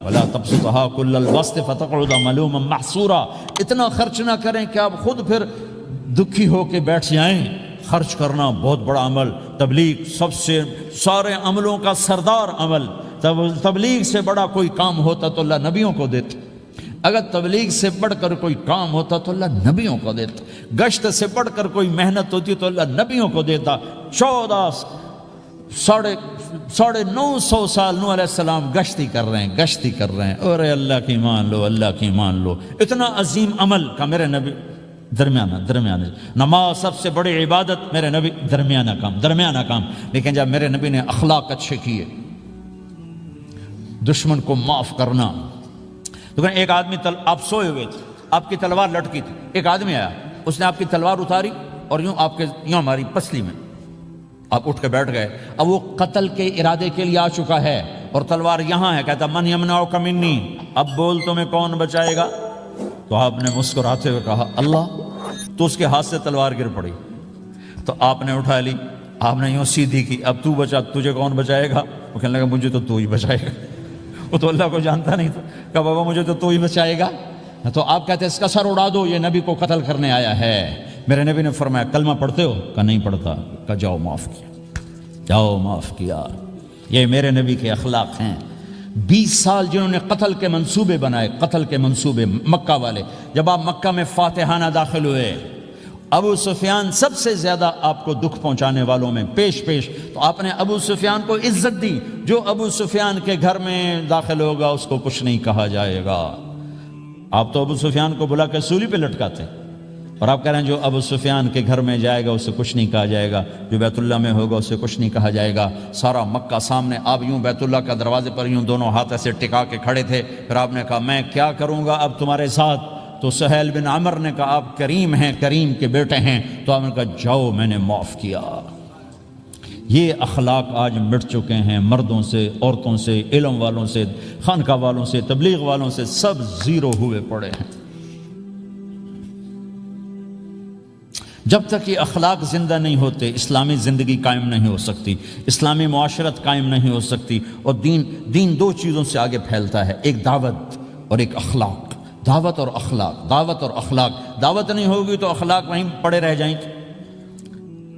ولا تبسطها كل البسط فتقعد ملوما محسورا، اتنا خرچ نہ کریں کہ آپ خود پھر دکھی ہو کے بیٹھ جائیں۔ خرچ کرنا بہت بڑا عمل، تبلیغ سب سے سارے عملوں کا سردار عمل، تبلیغ سے بڑا کوئی کام ہوتا تو اللہ نبیوں کو دیتا، اگر تبلیغ سے بڑھ کر کوئی کام ہوتا تو اللہ نبیوں کو دیتا، گشت سے بڑھ کر کوئی محنت ہوتی تو اللہ نبیوں کو دیتا۔ 950 سال نوح علیہ السلام گشتی کر رہے ہیں، اور اللہ کی مان لو، اللہ کی مان لو، اتنا عظیم عمل کا میرے نبی درمیانہ نماز سب سے بڑی عبادت، میرے نبی درمیانہ کام، لیکن جب میرے نبی نے اخلاق اچھے کیے، دشمن کو معاف کرنا۔ تو ایک آدمی آپ سوئے ہوئے تھے، آپ کی تلوار لٹکی تھی، ایک آدمی آیا، اس نے آپ کی تلوار اتاری اور یوں ہماری پسلی میں، آپ اٹھ کے بیٹھ گئے۔ اب وہ قتل کے ارادے کے لیے آ چکا ہے اور تلوار یہاں ہے، کہتا من یمنعک منی، اب بول تمہیں کون بچائے گا؟ تو آپ نے مسکراتے ہوئے کہا اللہ، تو اس کے ہاتھ سے تلوار گر پڑی، تو آپ نے اٹھا لی، آپ نے یوں سیدھی کی، اب تو بچا، تجھے کون بچائے گا؟ وہ کہنے لگا مجھے تو ہی بچائے گا، وہ تو اللہ کو جانتا نہیں تھا، کہا بابا مجھے تو ہی بچائے گا۔ تو آپ کہتے ہیں اس کا سر اڑا دو، یہ نبی کو قتل کرنے آیا ہے۔ میرے نبی نے فرمایا کلمہ پڑھتے ہو؟ کہا نہیں پڑھتا۔ کہا جاؤ معاف کیا۔ یہ میرے نبی کے اخلاق ہیں۔ 20 سال جنہوں نے قتل کے منصوبے مکہ والے، جب آپ مکہ میں فاتحانہ داخل ہوئے، ابو سفیان سب سے زیادہ آپ کو دکھ پہنچانے والوں میں پیش، تو آپ نے ابو سفیان کو عزت دی۔ جو ابو سفیان کے گھر میں داخل ہوگا اس کو کچھ نہیں کہا جائے گا۔ آپ تو ابو سفیان کو بلا کے سولی پہ لٹکاتے، اور آپ کہہ رہے ہیں جو ابو سفیان کے گھر میں جائے گا اسے کچھ نہیں کہا جائے گا، جو بیت اللہ میں ہوگا اسے کچھ نہیں کہا جائے گا۔ سارا مکہ سامنے، آپ یوں بیت اللہ کا دروازے پر یوں دونوں ہاتھ ایسے ٹکا کے کھڑے تھے۔ پھر آپ نے کہا میں کیا کروں گا اب تمہارے ساتھ؟ تو سہیل بن عمر نے کہا آپ کریم ہیں، کریم کے بیٹے ہیں، تو آپ نے کہا جاؤ میں نے معاف کیا۔ یہ اخلاق آج مٹ چکے ہیں، مردوں سے، عورتوں سے، علم والوں سے، خانقاہ والوں سے، تبلیغ والوں سے، سب زیرو ہوئے پڑے ہیں۔ جب تک یہ اخلاق زندہ نہیں ہوتے اسلامی زندگی قائم نہیں ہو سکتی، اسلامی معاشرت قائم نہیں ہو سکتی، اور دین دو چیزوں سے آگے پھیلتا ہے، ایک دعوت اور ایک اخلاق۔ دعوت اور اخلاق، دعوت نہیں ہوگی تو اخلاق وہیں پڑے رہ جائیں گے،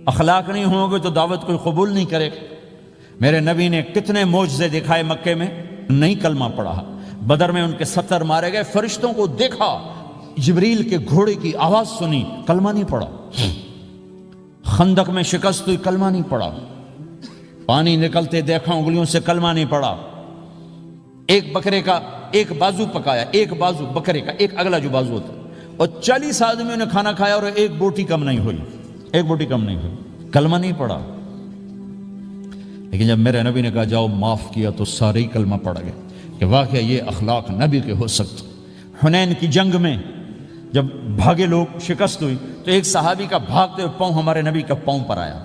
اخلاق نہیں ہوں گے تو دعوت کوئی قبول نہیں کرے گا۔ میرے نبی نے کتنے معجزے دکھائے مکے میں، نہیں کلمہ پڑھا۔ بدر میں ان کے 70 مارے گئے، فرشتوں کو دیکھا، جبریل کے گھوڑے کی آواز سنی، کلمہ نہیں پڑھا۔ خندق میں شکست ہوئی، کلمہ نہیں پڑھا۔ پانی نکلتے دیکھا، انگلیوں سے کلمہ نہیں پڑھا۔ ایک بکرے کا ایک بازو پکایا، ایک بازو بکرے کا، ایک اگلا جو بازو ہوتا، اور 40 آدمیوں نے کھانا کھایا اور ایک بوٹی کم نہیں ہوئی، کلمہ نہیں پڑھا۔ لیکن جب میرے نبی نے کہا جاؤ معاف کیا تو سارے ہی کلمہ پڑھ گئے کہ واقعہ یہ اخلاق نبی کے ہو سکتے۔ حنین کی جنگ میں جب بھاگے لوگ، شکست ہوئی، تو ایک صحابی کا بھاگتے ہوئے پاؤں ہمارے نبی کا پاؤں پر آیا،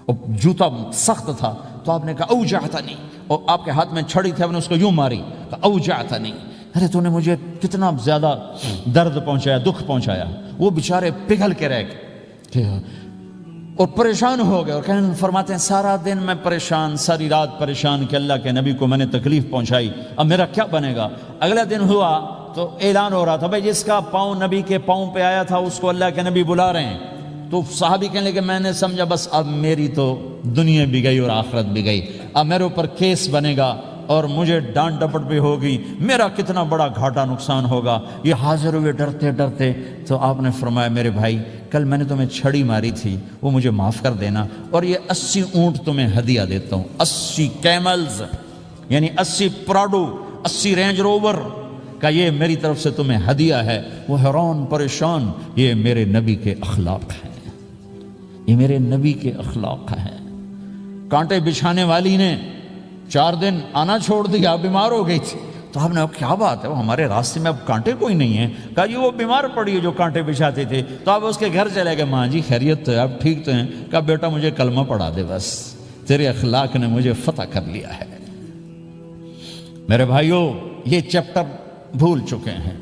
اور جوتا سخت تھا، تو آپ نے کہا اوجعتنی، اور آپ کے ہاتھ میں چھڑی تھی، آپ نے اس کو یوں ماری، کہا اوجعتنی، ارے تو نے مجھے کتنا زیادہ درد پہنچایا، دکھ پہنچایا۔ وہ بیچارے پگھل کے رہ گئے اور پریشان ہو گئے، اور فرماتے ہیں سارا دن میں پریشان، ساری رات پریشان کہ اللہ کے نبی کو میں نے تکلیف پہنچائی، اب میرا کیا بنے گا؟ اگلا دن ہوا تو اعلان ہو رہا تھا بھائی جس کا پاؤں نبی کے پاؤں پہ آیا تھا اس کو اللہ کے نبی بلا رہے ہیں۔ تو صحابی کہنے لگے میں نے سمجھا بس اب میری تو دنیا بھی گئی اور آخرت بھی گئی، اب میرے اوپر کیس بنے گا اور مجھے ڈانٹ ڈپٹ بھی ہوگی، میرا کتنا بڑا گھاٹا نقصان ہوگا۔ یہ حاضر ہوئے ڈرتے، تو آپ نے فرمایا میرے بھائی کل میں نے تمہیں چھڑی ماری تھی، وہ مجھے معاف کر دینا، اور یہ 80 اونٹ تمہیں ہدیہ دیتا ہوں، 80 کیملز یعنی 80 پراڈو، 80 رینج روور کا یہ میری طرف سے تمہیں ہدیہ ہے۔ وہ حیران پریشان، یہ میرے نبی کے اخلاق ہیں، یہ میرے نبی کے اخلاق ہیں۔ کانٹے بچھانے والی نے 4 دن آنا چھوڑ دیا، بیمار ہو گئی تھی، تو آپ نے کیا بات ہے، وہ ہمارے راستے میں اب کانٹے کوئی نہیں ہیں؟ کہا یہ وہ بیمار پڑی ہے جو کانٹے بچھاتے تھے۔ تو آپ اس کے گھر چلے گئے، ماں جی خیریت تو ہے، آپ ٹھیک تو ہیں؟ کہا بیٹا مجھے کلمہ پڑھا دے، بس تیرے اخلاق نے مجھے فتح کر لیا ہے۔ میرے بھائیوں یہ چیپٹر بھول چکے ہیں۔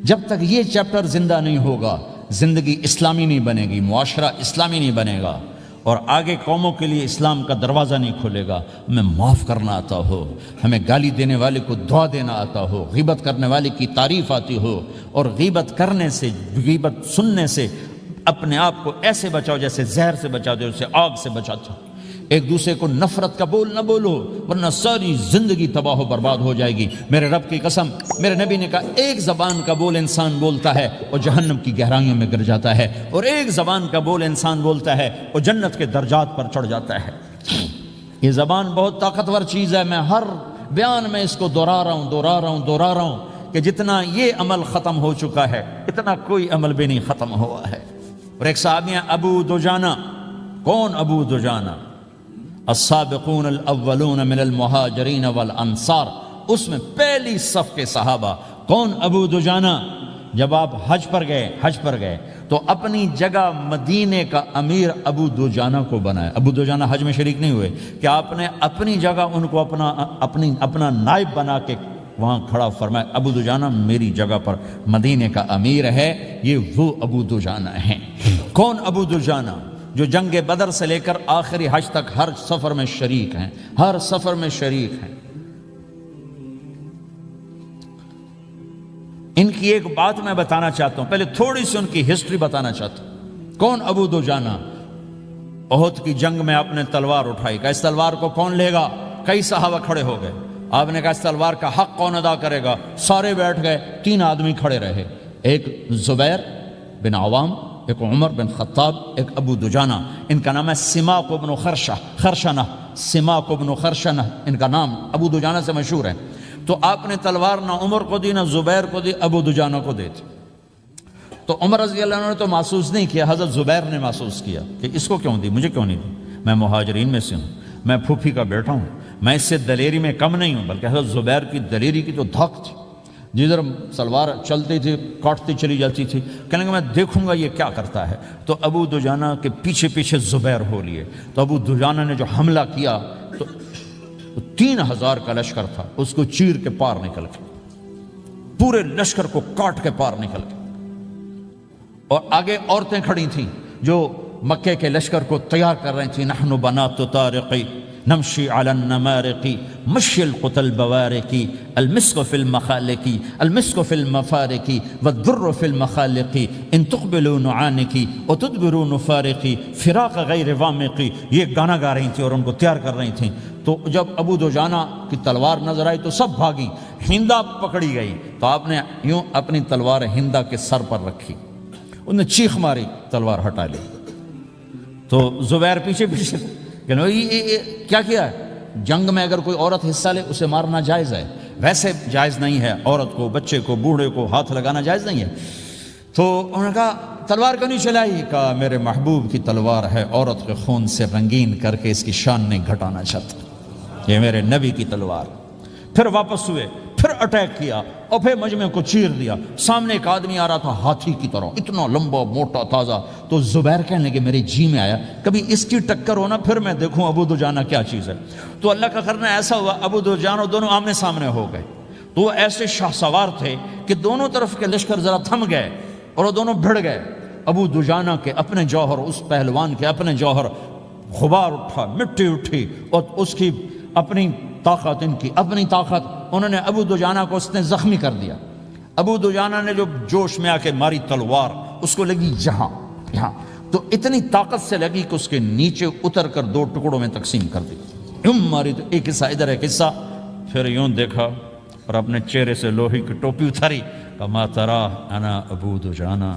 جب تک یہ چیپٹر زندہ نہیں ہوگا زندگی اسلامی نہیں بنے گی، معاشرہ اسلامی نہیں بنے گا، اور آگے قوموں کے لیے اسلام کا دروازہ نہیں کھلے گا، ہمیں معاف کرنا آتا ہو، ہمیں گالی دینے والے کو دعا دینا آتا ہو، غیبت کرنے والے کی تعریف آتی ہو، اور غیبت کرنے سے، غیبت سننے سے اپنے آپ کو ایسے بچاؤ جیسے زہر سے بچاتے ہو، اسے آگ سے بچاتے ہو۔ ایک دوسرے کو نفرت کا بول نہ بولو ورنہ ساری زندگی تباہ و برباد ہو جائے گی۔ میرے رب کی قسم، میرے نبی نے کہا ایک زبان کا بول انسان بولتا ہے اور جہنم کی گہرائیوں میں گر جاتا ہے، اور ایک زبان کا بول انسان بولتا ہے اور جنت کے درجات پر چڑھ جاتا ہے۔ یہ زبان بہت طاقتور چیز ہے، میں ہر بیان میں اس کو دہرا رہا ہوں کہ جتنا یہ عمل ختم ہو چکا ہے اتنا کوئی عمل بھی نہیں ختم ہوا ہے۔ اور ایک صحابی ہیں ابو دجانہ۔ کون ابو دجانہ؟ السابقون الاولون من المہاجرین والانصار، اس میں پہلی صف کے صحابہ۔ کون ابو دجانہ؟ جب آپ حج پر گئے تو اپنی جگہ مدینے کا امیر ابو دجانہ کو بنایا۔ ابو دجانہ حج میں شریک نہیں ہوئے کہ آپ نے اپنی جگہ ان کو اپنا نائب بنا کے وہاں کھڑا فرمایا، ابو دجانہ میری جگہ پر مدینے کا امیر ہے، یہ وہ ابو دجانہ ہیں۔ کون ابو دجانہ؟ جو جنگ بدر سے لے کر آخری حج تک ہر سفر میں شریک ہیں، ہر سفر میں شریک ہیں۔ ان کی ایک بات میں بتانا چاہتا ہوں، پہلے تھوڑی سی ان کی ہسٹری بتانا چاہتا ہوں۔ کون ابو دجانہ؟ احد کی جنگ میں آپ نے تلوار اٹھائی، کہ اس تلوار کو کون لے گا؟ کئی صحابہ کھڑے ہو گئے۔ آپ نے کہا اس تلوار کا حق کون ادا کرے گا؟ سارے بیٹھ گئے، 3 آدمی کھڑے رہے، ایک زبیر بن عوام، ایک عمر بن خطاب، ایک ابو دجانہ۔ ان کا نام ہے سماک بن خرشنہ، سماک بن خرشنہ ان کا نام ابو دجانہ سے مشہور ہے۔ تو آپ نے تلوار نہ عمر کو دی، نہ زبیر کو دی، ابو دجانہ کو دی تھی۔ تو عمر رضی اللہ عنہ نے تو محسوس نہیں کیا، حضرت زبیر نے محسوس کیا کہ اس کو کیوں دی، مجھے کیوں نہیں دی؟ میں مہاجرین میں سے ہوں، میں پھوپھی کا بیٹا ہوں، میں اس سے دلیری میں کم نہیں ہوں۔ بلکہ حضرت زبیر کی دلیری کی تو دھک تھی، جدھر سلوار چلتی تھی کاٹتی چلی جاتی تھی، کہنے کہ میں دیکھوں گا یہ کیا کرتا ہے۔ تو ابو دجانہ کے پیچھے پیچھے زبیر ہو لیے۔ تو ابو دجانہ نے جو حملہ کیا تو 3000 کا لشکر تھا، اس کو چیر کے پار نکل کے، پورے لشکر کو کاٹ کے پار نکل کے، اور آگے عورتیں کھڑی تھیں جو مکے کے لشکر کو تیار کر رہی تھیں۔ نحن بنات طارقی نمشی علی النمارقی مشی القتل بوارقی المسک فی المخالقی المسک فی المفارقی والدر فی المخالقی ان تقبلوا نعانقی وتدبروا نفارقی فراق غیر وامقی۔ یہ گانا گا رہی تھیں اور ان کو تیار کر رہی تھیں۔ تو جب ابو دجانہ کی تلوار نظر آئی تو سب بھاگی، ہندا پکڑی گئی، تو آپ نے یوں اپنی تلوار ہندا کے سر پر رکھی، انہوں نے چیخ ماری، تلوار ہٹا لی۔ تو زبیر پیچھے پیچھے کہ یہ کیا کیا ہے؟ جنگ میں اگر کوئی عورت حصہ لے اسے مارنا جائز ہے، ویسے جائز نہیں ہے، عورت کو، بچے کو، بوڑھے کو ہاتھ لگانا جائز نہیں ہے۔ تو انہوں نے کہا تلوار کیوں نہیں چلائی؟ کہا میرے محبوب کی تلوار ہے، عورت کے خون سے رنگین کر کے اس کی شان نہیں گھٹانا چاہتا، یہ میرے نبی کی تلوار۔ پھر واپس ہوئے، پھر اٹیک کیا اور پھر مجمع کو چیر دیا۔ سامنے ایک آدمی آ رہا تھا ہاتھی کی طرح، اتنا لمبا موٹا تازہ۔ تو زبیر کہنے لگے میرے جی میں آیا کبھی اس کی ٹکر ہونا، پھر میں دیکھوں ابو دجانہ کیا چیز ہے۔ تو اللہ کا کرنا ایسا ہوا، ابو دجانہ دونوں آمنے سامنے ہو گئے۔ تو وہ ایسے شاہ سوار تھے کہ دونوں طرف کے لشکر ذرا تھم گئے اور وہ دونوں بھڑ گئے۔ ابو دجانہ کے اپنے جوہر، اس پہلوان کے اپنے جوہر، غبار اٹھا، مٹی اٹھی، اور اس کی اپنی طاقت، ان کی اپنی طاقت، انہوں نے ابو دجانہ کو اس نے زخمی کر دیا۔ ابو دجانہ نے جو جوش میں آ کے ماری تلوار، اس کو لگی یہاں، تو اتنی طاقت سے لگی کہ اس کے نیچے اتر کر 2 ٹکڑوں میں تقسیم کر دی۔ یوں ماری تو ایک حصہ ادھر، ایک حصہ، پھر یوں دیکھا اور اپنے چہرے سے لوہے کی ٹوپی اتاری، کما ترا انا ابو دجانہ،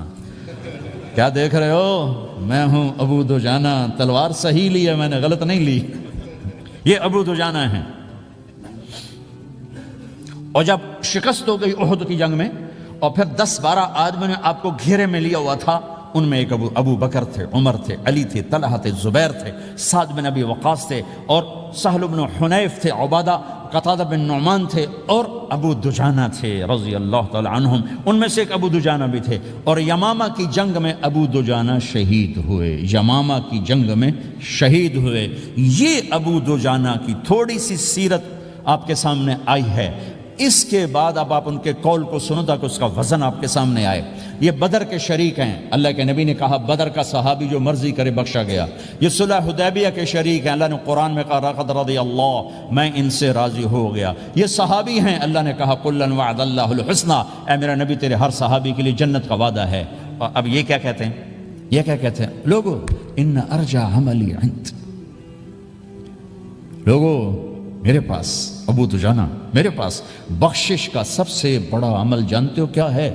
کیا دیکھ رہے ہو؟ میں ہوں ابو دجانہ، تلوار صحیح لی ہے میں نے، غلط نہیں لی۔ یہ ابو دجانہ ہیں۔ اور جب شکست ہو گئی احد کی جنگ میں، اور پھر 10-12 آدمیوں نے آپ کو گھیرے میں لیا ہوا تھا، ان میں ایک ابو بکر تھے، عمر تھے، علی تھے، طلحہ تھے، زبیر تھے، سعد بن ابی وقاص تھے، اور سہل بن حنیف تھے، عبادہ قتادہ بن نعمان تھے، اور ابو دجانہ تھے رضی اللہ تعالی عنہم۔ ان میں سے ایک ابو دجانہ بھی تھے۔ اور یمامہ کی جنگ میں ابو دجانہ شہید ہوئے، یمامہ کی جنگ میں شہید ہوئے۔ یہ ابو دجانہ کی تھوڑی سی سیرت آپ کے سامنے آئی ہے۔ اس کے بعد اب آپ ان کے قول کو سنو تاکہ اس کا وزن آپ کے سامنے آئے۔ یہ بدر کے شریک ہیں، اللہ کے نبی نے کہا بدر کا صحابی جو مرضی کرے بخشا گیا۔ یہ صلح حدیبیہ کے شریک ہیں، اللہ نے قرآن میں کہا لقد رضی اللہ، میں ان سے راضی ہو گیا۔ یہ صحابی ہیں، اللہ نے کہا کلا وعد اللہ الحسنی، اے میرا نبی تیرے ہر صحابی کے لیے جنت کا وعدہ ہے۔ اور اب یہ کیا کہتے ہیں؟ یہ کیا کہتے ہیں لوگو؟ ان ارجع عملی عند، لوگو میرے پاس، ابو دجانہ میرے پاس بخشش کا سب سے بڑا عمل جانتے ہو کیا ہے؟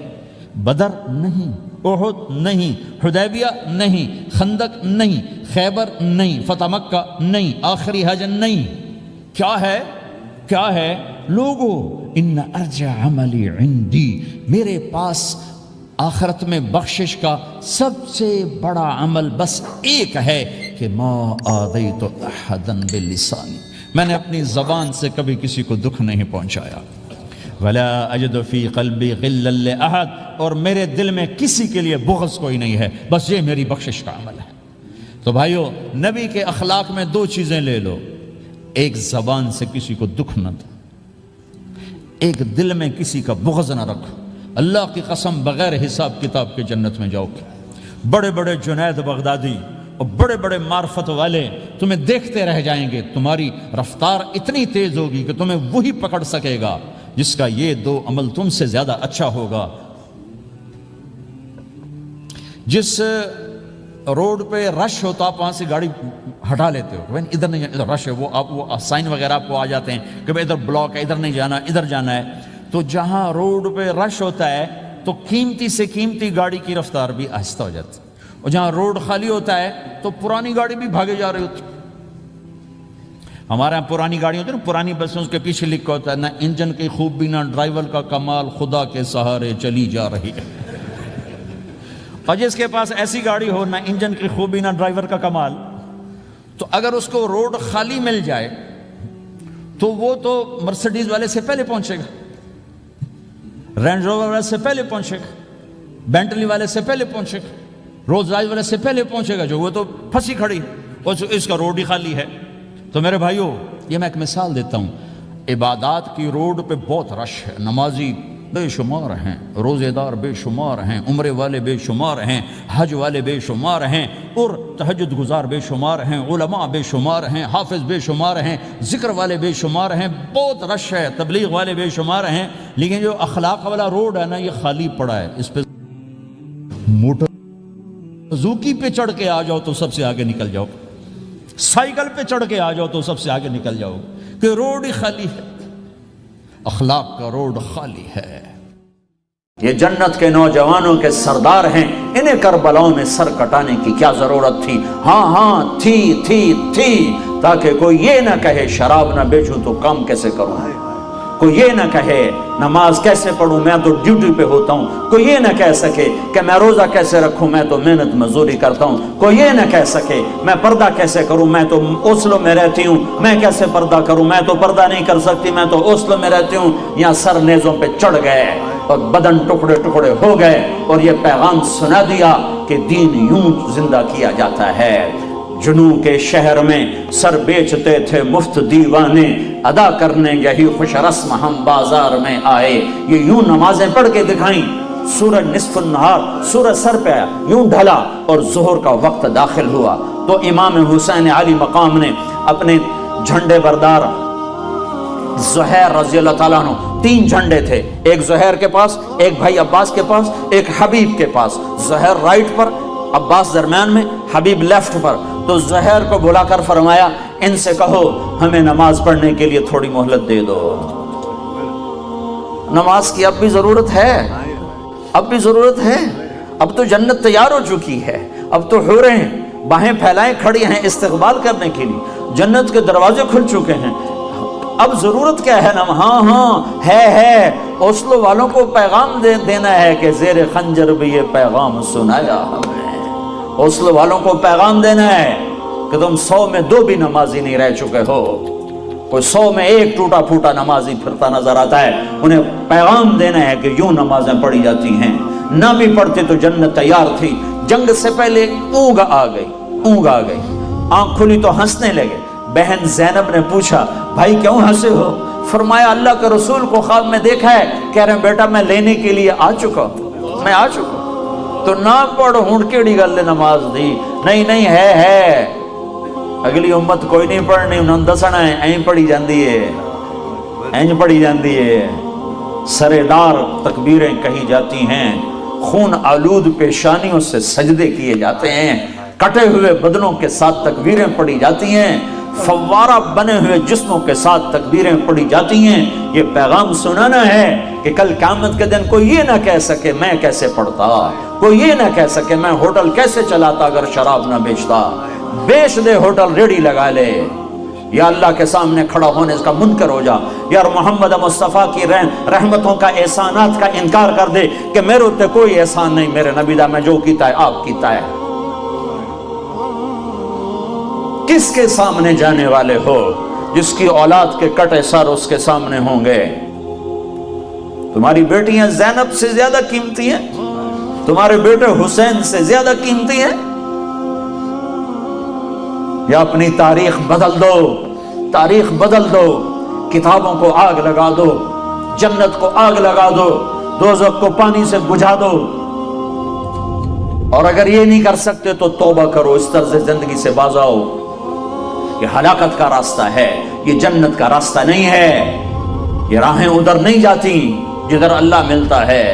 بدر نہیں، احد نہیں، حدیبیہ نہیں، خندق نہیں، خیبر نہیں، فتح مکہ نہیں، آخری حج نہیں، کیا ہے؟ کیا ہے لوگو؟ ان ارجع عملی عندی، میرے پاس آخرت میں بخشش کا سب سے بڑا عمل بس ایک ہے کہ ما آذیت احدا بلسانی، میں نے اپنی زبان سے کبھی کسی کو دکھ نہیں پہنچایا۔ ولا اجد فی قلبی غلا لاحد، اور میرے دل میں کسی کے لیے بغض کوئی نہیں ہے، بس یہ میری بخشش کا عمل ہے۔ تو بھائیو، نبی کے اخلاق میں دو چیزیں لے لو، ایک زبان سے کسی کو دکھ نہ دو، ایک دل میں کسی کا بغض نہ رکھو۔ اللہ کی قسم بغیر حساب کتاب کے جنت میں جاؤ گے۔ بڑے بڑے جنید بغدادی اور بڑے بڑے معرفت والے تمہیں دیکھتے رہ جائیں گے، تمہاری رفتار اتنی تیز ہوگی کہ تمہیں وہی پکڑ سکے گا جس کا یہ دو عمل تم سے زیادہ اچھا ہوگا۔ جس روڈ پہ رش ہوتا آپ وہاں سے گاڑی ہٹا لیتے ہو، بھائی ادھر نہیں جانا، ادھر رش ہے، وہ سائن وغیرہ آپ کو آ جاتے ہیں کہ بھائی ادھر بلاک ہے، ادھر نہیں جانا، ادھر جانا ہے۔ تو جہاں روڈ پہ رش ہوتا ہے تو قیمتی سے قیمتی گاڑی کی رفتار بھی آہستہ ہو جاتی ہے، اور جہاں روڈ خالی ہوتا ہے تو پرانی گاڑی بھی بھاگے جا رہی ہوتی ہے۔ ہمارے یہاں پرانی گاڑی ہوتی ہے نا، پرانی بسوں کے پیچھے لکھا ہوتا ہے نہ انجن کی خوبی نہ ڈرائیور کا کمال، خدا کے سہارے چلی جا رہی ہے۔ اور جس کے پاس ایسی گاڑی ہو، نہ انجن کی خوبی نہ ڈرائیور کا کمال، تو اگر اس کو روڈ خالی مل جائے تو وہ تو مرسیڈیز والے سے پہلے پہنچے گا، رینج روور والے سے پہلے پہنچے گا، بینٹلی والے سے پہلے پہنچے گا، رولز رائس والے سے پہلے پہنچے گا، جو وہ تو پھنسی کھڑی ہے اور اس کا روڈ ہی خالی ہے۔ تو میرے بھائیو، یہ میں ایک مثال دیتا ہوں، عبادات کی روڈ پہ بہت رش ہے، نمازی بے شمار ہیں، روزے دار بے شمار ہیں، عمرے والے بے شمار ہیں، حج والے بے شمار ہیں، اور تہجد گزار بے شمار ہیں، علماء بے شمار ہیں، حافظ بے شمار ہیں، ذکر والے بے شمار ہیں، بہت رش ہے، تبلیغ والے بے شمار ہیں، لیکن جو اخلاق والا روڈ ہے نا، یہ خالی پڑا ہے۔ اس پہ موٹر زوکی پہ چڑھ کے آ جاؤ تو سب سے آگے نکل جاؤ، سائیکل پہ چڑھ کے آ جاؤ تو سب سے آگے نکل جاؤ، کہ روڈ ہی خالی ہے، اخلاق کا روڈ خالی ہے۔ یہ جنت کے نوجوانوں کے سردار ہیں، انہیں کربلاؤں میں سر کٹانے کی کیا ضرورت تھی؟ ہاں تھی، تاکہ کوئی یہ نہ کہے شراب نہ بیچوں تو کام کیسے کروں، کوئی یہ نہ کہے نماز کیسے پڑھوں، میں تو ڈیوٹی پہ ہوتا ہوں، کوئی یہ نہ کہہ سکے کہ میں روزہ کیسے رکھوں، میں تو محنت مزدوری کرتا ہوں، کوئی یہ نہ کہہ سکے میں پردہ کیسے کروں، میں تو اوسلو میں رہتی ہوں، میں کیسے پردہ کروں، میں تو پردہ نہیں کر سکتی، میں تو اوسلو میں رہتی ہوں۔ یہاں سر نیزوں پہ چڑھ گئے اور بدن ٹکڑے ٹکڑے ہو گئے، اور یہ پیغام سنا دیا کہ دین یوں زندہ کیا جاتا ہے۔ جنوں کے شہر میں سر بیچتے تھے مفت دیوانے، ادا کرنے یہی خوش رسم ہم بازار میں آئے۔ یہ یوں نمازیں پڑھ کے دکھائیں، سورج نصف النہار، سورج سر پہ آیا، یوں ڈھلا اور ظہر کا وقت داخل ہوا، تو امام حسین علی مقام نے اپنے جھنڈے بردار زہیر رضی اللہ تعالیٰ عنہ، 3 جھنڈے تھے، ایک زہیر کے پاس، ایک بھائی عباس کے پاس، ایک حبیب کے پاس، زہیر رائٹ پر، عباس درمیان میں، حبیب لیفٹ پر۔ تو زہیر کو بلا کر فرمایا ان سے کہو ہمیں نماز پڑھنے کے لیے تھوڑی مہلت دے دو، نماز کی اب بھی ضرورت ہے، اب بھی ضرورت ہے، اب تو جنت تیار ہو چکی ہے، اب تو حوریں باہیں پھیلائیں کھڑی ہیں استقبال کرنے کے لیے، جنت کے دروازے کھل چکے ہیں، اب ضرورت کیا ہے؟ ہاں ہے اوسلو والوں کو پیغام دینا ہے کہ زیر خنجر بھی یہ پیغام سنایا ہمیں، اوسلو والوں کو پیغام دینا ہے کہ تم 100 میں 2 بھی نمازی نہیں رہ چکے ہو، کوئی 100 میں 1 ٹوٹا پھوٹا نمازی پھرتا نظر آتا ہے، انہیں پیغام دینا ہے کہ یوں نمازیں پڑھی جاتی ہیں، نہ بھی پڑھتے تو جنت تیار تھی۔ جنگ سے پہلے اونگ آ گئی، آنکھ کھلی تو ہنسنے لگے۔ بہن زینب نے پوچھا بھائی کیوں ہنسے ہو؟ فرمایا اللہ کے رسول کو خواب میں دیکھا ہے، کہہ رہے ہیں بیٹا میں لینے کے لیے آ چکا ہوں، میں آ چکا ہوں۔ تو نہ پڑھ ہون کیڑی گل نماز دی، نہیں ہے اگلی امت کوئی نہیں پڑھنی، انہوں نے دسنا ہے این پڑھی جاندی ہے، این پڑھی جاندی ہے، سرے دار تکبیریں کہی جاتی ہیں، خون آلود پیشانیوں سے سجدے کیے جاتے ہیں، کٹے ہوئے بدنوں کے ساتھ تکبیریں پڑھی جاتی ہیں، فوارہ بنے ہوئے جسموں کے ساتھ تکبیریں پڑھی جاتی ہیں۔ یہ پیغام سنانا ہے کہ کل قیامت کے دن کوئی یہ نہ کہہ سکے میں کیسے پڑھتا، کوئی یہ نہ کہہ سکے میں ہوٹل کیسے چلاتا اگر شراب نہ بیچتا۔ بیچ دے ہوٹل، ریڑی لگا لے، یا اللہ کے سامنے کھڑا ہونے اس کا منکر ہو جا، یار محمد مصطفیٰ کی رحمتوں کا احسانات کا انکار کر دے کہ میرے تے کوئی احسان نہیں، میرے نبی دا میں جو کیتا ہے آپ کیتا ہے۔ کس کے سامنے جانے والے ہو؟ جس کی اولاد کے کٹے سر اس کے سامنے ہوں گے۔ تمہاری بیٹیاں زینب سے زیادہ قیمتی ہیں، تمہارے بیٹے حسین سے زیادہ قیمتی ہیں؟ یا اپنی تاریخ بدل دو، تاریخ بدل دو، کتابوں کو آگ لگا دو، جنت کو آگ لگا دو، دوزخ کو پانی سے بجھا دو۔ اور اگر یہ نہیں کر سکتے تو توبہ کرو، اس طرز زندگی سے باز آؤ۔ یہ ہلاکت کا راستہ ہے، یہ جنت کا راستہ نہیں ہے، یہ راہیں ادھر نہیں جاتی جدھر اللہ ملتا ہے۔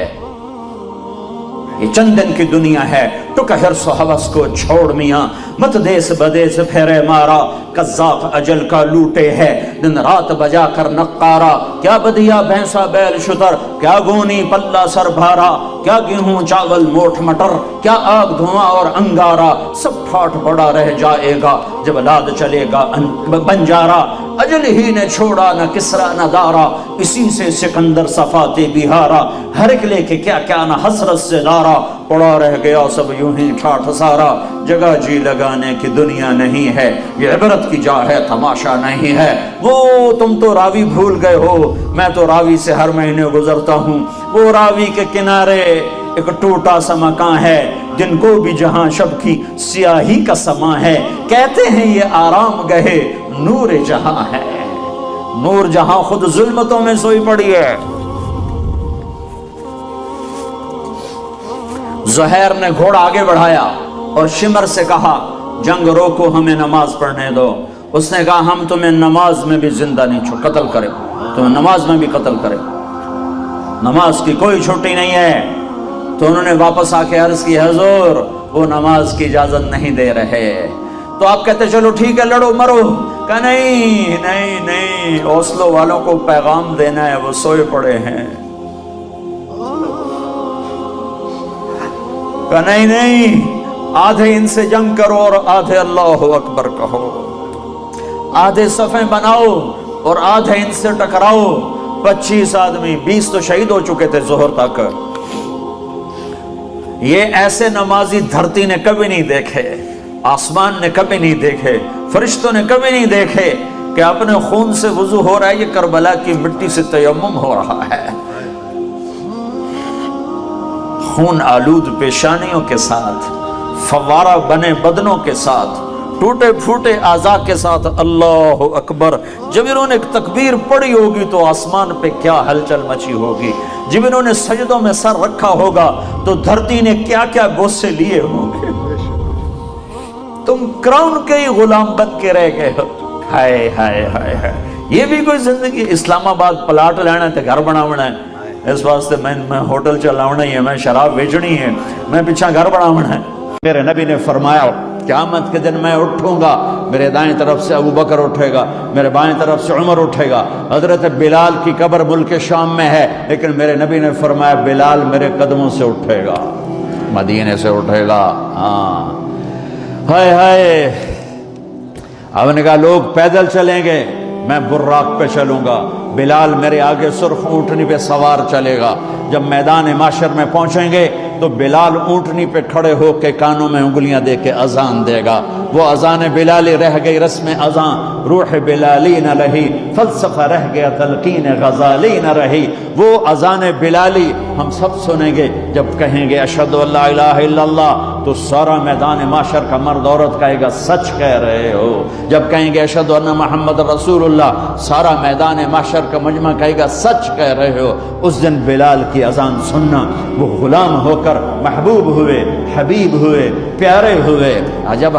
یہ چند دن کی دنیا ہے، ٹک حرص و حوث کو چھوڑ میاں، مت دیس بدیس پھیرے مارا، قذاق اجل کا لوٹے ہے دن رات بجا کر نقارا۔ کیا بدیا بھینسا بیل شتر، کیا گونی پلہ سر بھارا، کیا گیہوں چاول موٹھ مٹر، کیا آگ دھواں اور انگارا، سب ٹھاٹ پڑا رہ جائے گا جب لاد چلے گا بنجارا۔ اجل ہی نے چھوڑا نہ کسرا نہ دارا، اسی سے سکندر صفات بہارا۔ ہر ایک لے کے کیا کیا نہ حسرت سے دارا، پڑا رہ گیا سب یوں ہی ٹھاٹھ سارا۔ جگہ جی لگانے کی دنیا نہیں ہے، یہ عبرت کی جا ہے تماشا نہیں ہے۔ وہ تم تو راوی بھول گئے ہو، میں تو راوی سے ہر مہینے گزرتا ہوں۔ وہ راوی کے کنارے ایک ٹوٹا سا مکان ہے، دن کو بھی جہاں شب کی سیاہی کا سما ہے۔ کہتے ہیں یہ آرام گہے نور جہاں ہے، نور جہاں خود ظلمتوں میں سوئی پڑی ہے۔ زہیر نے گھوڑا آگے بڑھایا اور شمر سے کہا جنگ روکو، ہمیں نماز پڑھنے دو۔ اس نے کہا ہم تمہیں نماز میں بھی زندہ نہیں چھوڑ، قتل کرے، تمہیں نماز میں بھی قتل کرے، نماز کی کوئی چھٹی نہیں ہے۔ تو انہوں نے واپس آ کے عرض کی حضور وہ نماز کی اجازت نہیں دے رہے۔ تو آپ کہتے چلو ٹھیک ہے لڑو مرو، کہا نہیں نہیں نہیں، اوسلو والوں کو پیغام دینا ہے، وہ سوئے پڑے ہیں۔ کہا نہیں نہیں، آدھے ان سے جنگ کرو اور آدھے اللہ اکبر کہو، آدھے صفیں بناؤ اور آدھے ان سے ٹکراؤ۔ 25 آدمی، 20 تو شہید ہو چکے تھے ظہر تک۔ یہ ایسے نمازی دھرتی نے کبھی نہیں دیکھے، آسمان نے کبھی نہیں دیکھے، فرشتوں نے کبھی نہیں دیکھے کہ اپنے خون سے وضو ہو رہا ہے، یہ کربلا کی مٹی سے تیمم ہو رہا ہے۔ خون آلود پیشانیوں کے ساتھ، فوارہ بنے بدنوں کے ساتھ، ٹوٹے پھوٹے اعضاء کے ساتھ اللہ اکبر۔ جب انہوں نے تکبیر پڑھی ہوگی تو آسمان پہ کیا ہلچل مچی ہوگی، جب انہوں نے سجدوں میں سر رکھا ہوگا تو دھرتی نے کیا کیا بوسے لیے ہوں گے۔ تم کراؤن کے ہی غلام بن کے رہ گئے ہو۔ ہائے ہائے ہائے ہائے، یہ بھی کوئی زندگی؟ اسلام آباد پلاٹ لینا ہے، گھر بناونا ہے، اس واسطے میں ہوٹل چلاونا ہی ہے، میں شراب بیچنی ہے، میں پیچھا گھر بناونا ہے۔ میرے نبی نے فرمایا قیامت کے دن میں اٹھوں گا، میرے دائیں طرف سے ابو بکر اٹھے گا، میرے بائیں طرف سے عمر اٹھے گا۔ حضرت بلال کی قبر ملک شام میں ہے، لیکن میرے نبی نے فرمایا بلال میرے قدموں سے اٹھے گا، مدینے سے اٹھے گا۔ ہاں ہائے ہائے، اب نے کہا لوگ پیدل چلیں گے، میں براق پہ چلوں گا، بلال میرے آگے سرخ اونٹنی پہ سوار چلے گا۔ جب میدان معاشر میں پہنچیں گے تو بلال اونٹنی پہ کھڑے ہو کے کانوں میں انگلیاں دے کے اذان دے گا۔ وہ اذان بلالی رہ گئی رسم اذان، روح بلالی نہ رہی، فلسفہ رہ گیا تلقین غزالی نہ رہی۔ وہ اذان بلالی ہم سب سنیں گے جب کہیں گے اشہدو ان لا الہ الا اللہ، تو سارا میدان معاشر کا مرد عورت کہے گا سچ کہہ رہے ہو۔ جب کہیں گے اشہدو ان محمد رسول اللہ، سارا میدان معاشر کا مجمع کہے گا سچ کہہ رہے ہو، اس دن بلال کی اذان سننا، وہ غلام ہو کر محبوب ہوئے، حبیب ہوئے، پیارے ہوئے۔ جب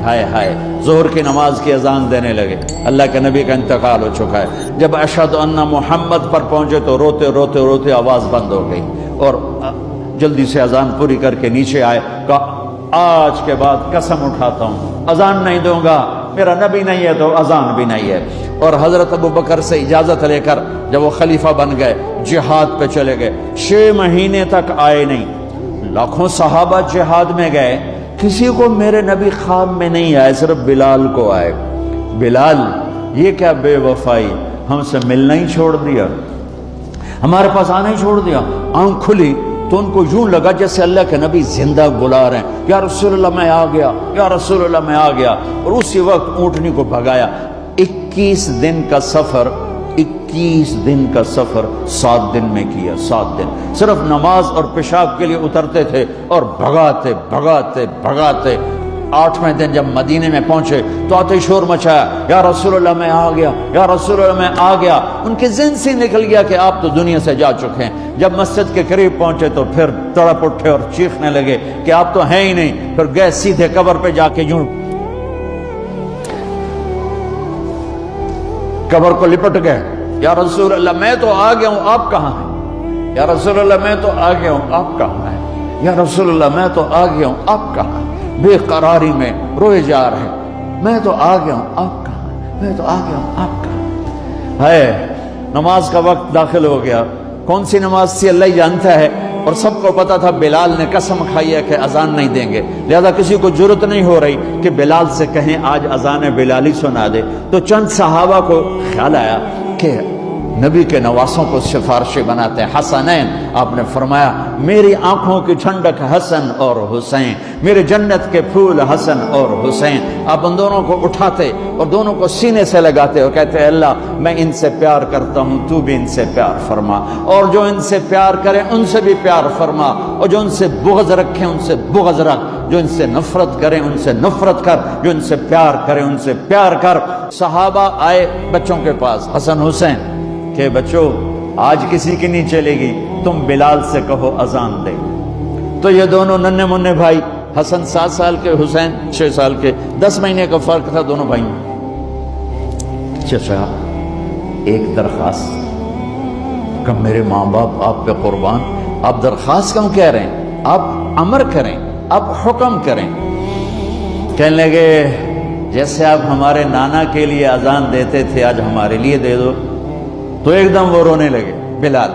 ہائے ہائے ظہر کی نماز کی اذان دینے لگے، اللہ کے نبی کا انتقال ہو چکا ہے، جب اشہد ان محمد پر پہنچے تو روتے روتے روتے آواز بند ہو گئی، اور جلدی سے اذان پوری کر کے نیچے آئے، کہا آج کے بعد قسم اٹھاتا ہوں اذان نہیں دوں گا، میرا نبی نہیں ہے تو اذان بھی نہیں ہے۔ اور حضرت ابو بکر سے اجازت لے کر جب وہ خلیفہ بن گئے، جہاد پہ چلے گئے، 6 مہینے تک آئے نہیں۔ لاکھوں صحابہ جہاد میں گئے، کسی کو میرے نبی خواب میں نہیں آئے، صرف بلال کو آئے۔ بلال یہ کیا بے وفائی، ہم سے ملنا ہی چھوڑ دیا، ہمارے پاس آنا ہی چھوڑ دیا۔ آنکھ کھلی تو ان کو یوں لگا جیسے اللہ کے نبی زندہ بلا رہے ہیں، یا رسول اللہ میں آ گیا، یا رسول اللہ میں آ گیا، اور اسی وقت اونٹنی کو بھگایا۔ 21 دن کا سفر، 21 دن کا سفر 7 دن میں کیا، 7 دن صرف نماز اور پیشاب کے لیے اترتے تھے اور بھگاتے بھگاتے بھگاتے۔ 8ویں دن جب مدینے میں پہنچے تو آتے شور مچایا، یا رسول اللہ میں آ گیا، یا رسول اللہ میں آ گیا۔ ان کے ذہن سے نکل گیا کہ آپ تو دنیا سے جا چکے ہیں۔ جب مسجد کے قریب پہنچے تو پھر تڑپ اٹھے اور چیخنے لگے کہ آپ تو ہیں ہی نہیں۔ پھر گئے سیدھے قبر پہ جا کے یوں قبر کو لپٹ گئے، یا رسول اللہ میں تو آ گیا ہوں، آپ کہاں ہیں؟ یا رسول اللہ میں تو آ گیا ہوں، آپ کہاں ہیں؟ یا رسول اللہ میں تو آ گیا ہوں، آپ کہاں ہیں؟ بے قراری میں روئے جا رہے، میں تو آ گیا ہوں، آپ کہاں ہیں؟ میں تو آ گیا ہوں، آپ کہاں ہیں؟ ہے نماز کا وقت داخل ہو گیا، کون سی نماز تھی اللہ ہی جانتا ہے، اور سب کو پتا تھا بلال نے قسم کھائی ہے کہ اذان نہیں دیں گے، لہذا کسی کو جرت نہیں ہو رہی کہ بلال سے کہیں آج اذان بلالی سنا دے۔ تو چند صحابہ کو خیال آیا کہ نبی کے نواسوں کو سفارشی بناتے ہیں، حسنین، آپ نے فرمایا میری آنکھوں کی ٹھنڈک حسن اور حسین، میرے جنت کے پھول حسن اور حسین۔ آپ ان دونوں کو اٹھاتے اور دونوں کو سینے سے لگاتے اور کہتے ہیں اللہ میں ان سے پیار کرتا ہوں، تو بھی ان سے پیار فرما، اور جو ان سے پیار کرے ان سے بھی پیار فرما، اور جو ان سے بغض رکھے ان سے بغض رکھ، جو ان سے نفرت کرے ان سے نفرت کر، جو ان سے پیار کرے ان سے پیار کر۔ صحابہ آئے بچوں کے پاس، حسن حسین، کہ بچوں آج کسی کی نہیں چلے گی، تم بلال سے کہو اذان دے۔ تو یہ دونوں ننھے منھے بھائی، حسن 7 سال کے، حسین 6 سال کے، 10 مہینے کا فرق تھا دونوں بھائیوں۔ چچا ایک درخواست، کہ میرے ماں باپ آپ پہ قربان، آپ درخواست کیوں کہہ رہے ہیں؟ آپ امر کریں، آپ حکم کریں۔ کہنے لگے جیسے آپ ہمارے نانا کے لیے اذان دیتے تھے آج ہمارے لیے دے دو۔ تو ایک دم وہ رونے لگے بلال،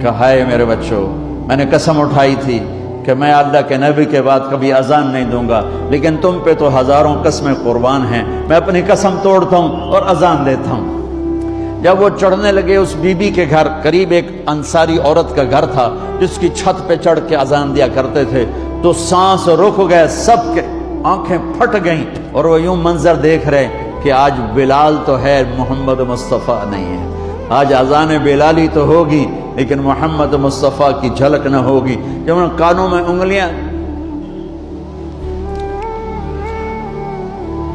کہا ہے میرے بچوں میں نے قسم اٹھائی تھی کہ میں اللہ کے نبی کے بعد کبھی اذان نہیں دوں گا، لیکن تم پہ تو ہزاروں قسمیں قربان ہیں، میں اپنی قسم توڑتا ہوں اور اذان دیتا ہوں۔ جب وہ چڑھنے لگے اس بی بی کے گھر، قریب ایک انصاری عورت کا گھر تھا جس کی چھت پہ چڑھ کے اذان دیا کرتے تھے، تو سانس رک گئے، سب کے آنکھیں پھٹ گئیں، اور وہ یوں منظر دیکھ رہے کہ آج بلال تو ہے، محمد مصطفیٰ نہیں ہے۔ آج اذان بلالی تو ہوگی لیکن محمد مصطفیٰ کی جھلک نہ ہوگی۔ جب ان کانوں میں انگلیاں،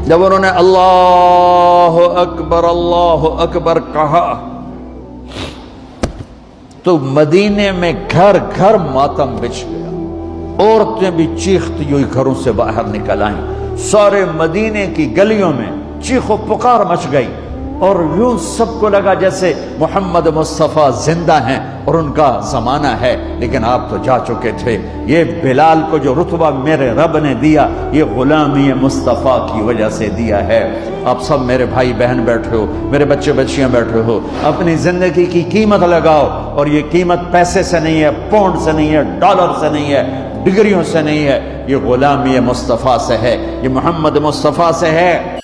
جب انہوں نے اللہ اکبر کہا تو مدینے میں گھر گھر ماتم بچھ گیا، عورتیں بھی چیختی ہوئی گھروں سے باہر نکل آئیں، سارے مدینے کی گلیوں میں چیخ و پکار مچ گئی، اور یوں سب کو لگا جیسے محمد مصطفیٰ زندہ ہیں اور ان کا زمانہ ہے، لیکن آپ تو جا چکے تھے۔ یہ بلال کو جو رتبہ میرے رب نے دیا، یہ غلامی مصطفیٰ کی وجہ سے دیا ہے۔ آپ سب میرے بھائی بہن بیٹھے ہو، میرے بچے بچیاں بیٹھے ہو، اپنی زندگی کی قیمت لگاؤ، اور یہ قیمت پیسے سے نہیں ہے، پاؤنڈ سے نہیں ہے، ڈالر سے نہیں ہے، ڈگریوں سے نہیں ہے، یہ غلامی مصطفیٰ سے ہے، یہ محمد مصطفیٰ سے ہے۔